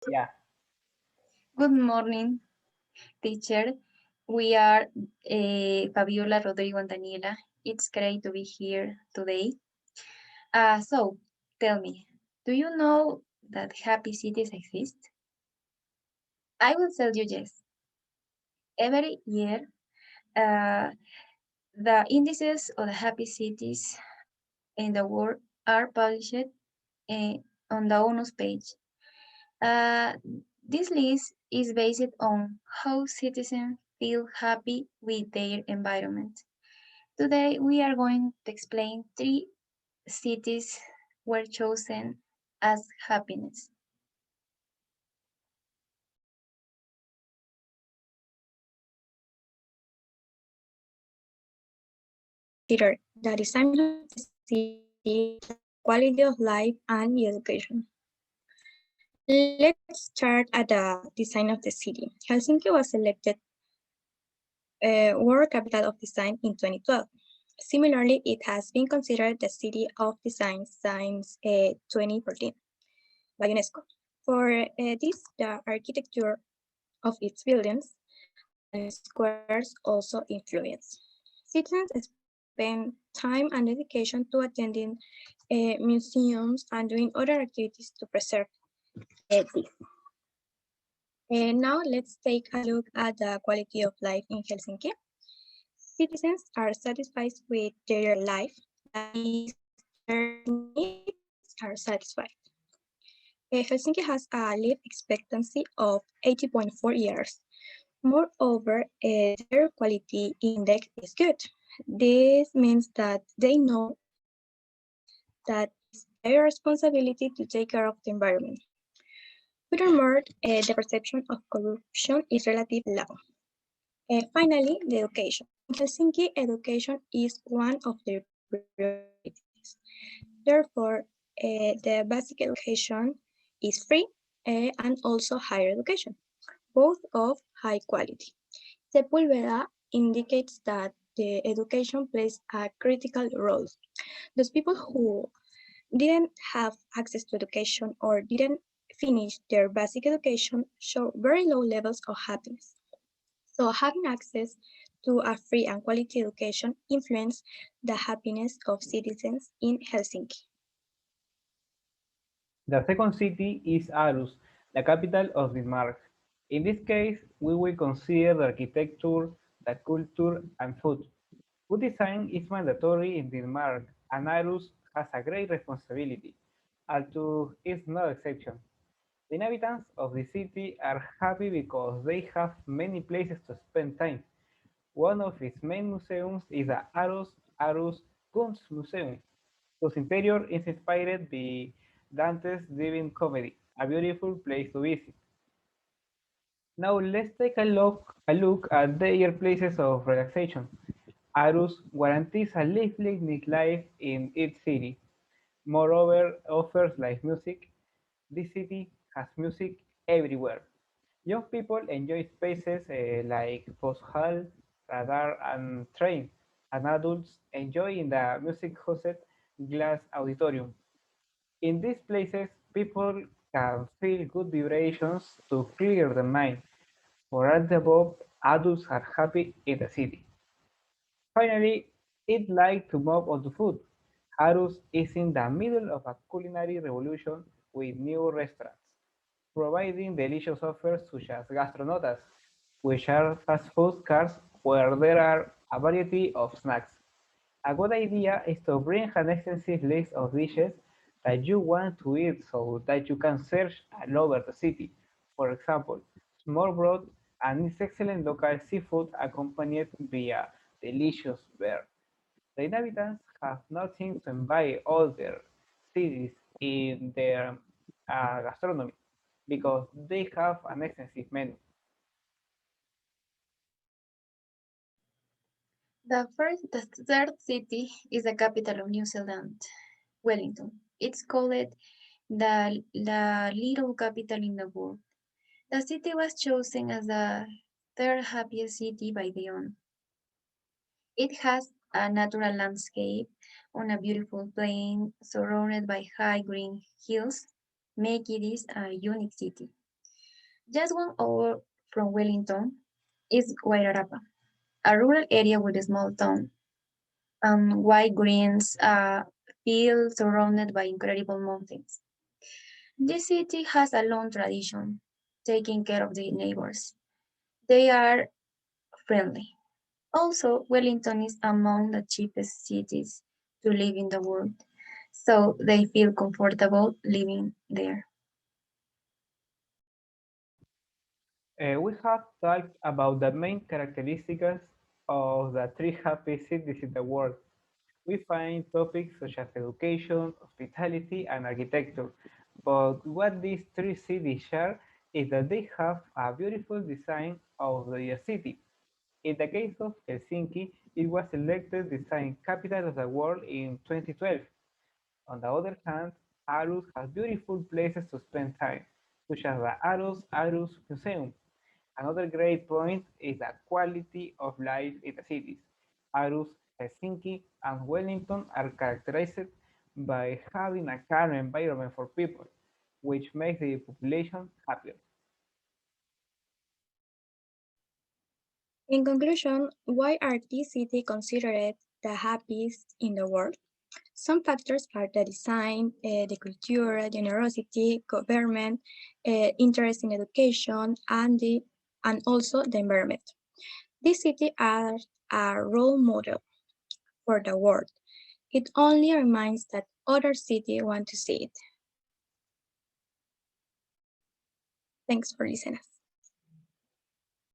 Yeah. Good morning, teacher. We are Fabiola, Rodrigo, and Daniela. It's great to be here today. So, tell me, do you know that happy cities exist? I will tell you yes. Every year, uh, the indices of the happy cities in the world are published uh, on the ONU's page. Uh, this list is based on how citizens feel happy with their environment. Today, we are going to explain three cities were chosen as happiness. Consider the design of the city, the quality of life, and the education. Let's start at the design of the city. Helsinki was selected World Capital of Design in 2012. Similarly, it has been considered the City of Design since 2014 by UNESCO. For this, the architecture of its buildings and squares also influence. Citizens spend time and dedication to attending museums and doing other activities to preserve this. Now let's take a look at the quality of life in Helsinki. Citizens are satisfied with their life, that is, their needs are satisfied. Helsinki has a life expectancy of 80.4 years. Moreover, their quality index is good. This means that they know that it's their responsibility to take care of the environment. Furthermore, the perception of corruption is relatively low. Finally, the education. In Helsinki, education is one of their priorities. Therefore, the basic education is free and also higher education, both of high quality. Sepulveda indicates that the education plays a critical role. Those people who didn't have access to education or didn't finish their basic education show very low levels of happiness. So having access to a free and quality education influence the happiness of citizens in Helsinki. The second city is Aarhus, the capital of Denmark. In this case, we will consider the architecture, the culture, and food. Food design is mandatory in Denmark, and Aarhus has a great responsibility. Altus is no exception. The inhabitants of the city are happy because they have many places to spend time. One of its main museums is the Aarhus Kunstmuseum, whose interior is inspired by Dante's Divine Comedy, a beautiful place to visit. Now let's take a look at their places of relaxation. Aarhus guarantees a lively nightlife in its city. Moreover, offers live music. This city has music everywhere. Young people enjoy spaces like Fosse Hall, Radar, and Train, and adults enjoy in the music-hosted Glass Auditorium. In these places, people can feel good vibrations to clear the mind. For all the above, adults are happy in the city. Finally, I'd like to move on to food. Arus is in the middle of a culinary revolution with new restaurants, providing delicious offers such as gastronotas, which are fast food cars where there are a variety of snacks. A good idea is to bring an extensive list of dishes that you want to eat so that you can search all over the city. For example, small broth and its excellent local seafood accompanied by a delicious beer. The inhabitants have nothing to envy other cities in their gastronomy because they have an extensive menu. The third city is the capital of New Zealand, Wellington. It's called the little capital in the world. The city was chosen as the third happiest city by the ONU. It has a natural landscape on a beautiful plain surrounded by high green hills, make it is a unique city. Just 1 hour from Wellington is Wairarapa, a rural area with a small town and wide greens, fields surrounded by incredible mountains. This city has a long tradition, taking care of the neighbors. They are friendly. Also, Wellington is among the cheapest cities to live in the world, so they feel comfortable living there. We have talked about the main characteristics of the three happy cities in the world. We find topics such as education, hospitality, and architecture. But what these three cities share is that they have a beautiful design of their city. In the case of Helsinki, it was elected design capital of the world in 2012. On the other hand, Aarhus has beautiful places to spend time, such as the Aarhus Museum. Another great point is the quality of life in the cities. Aarhus, Helsinki, and Wellington are characterized by having a calm environment for people, which makes the population happier. In conclusion, why are these cities considered the happiest in the world? Some factors are the design, the culture, generosity, government, interest in education, and also the environment. These cities are a role model for the world. It only reminds that other cities want to see it. Thanks for listening.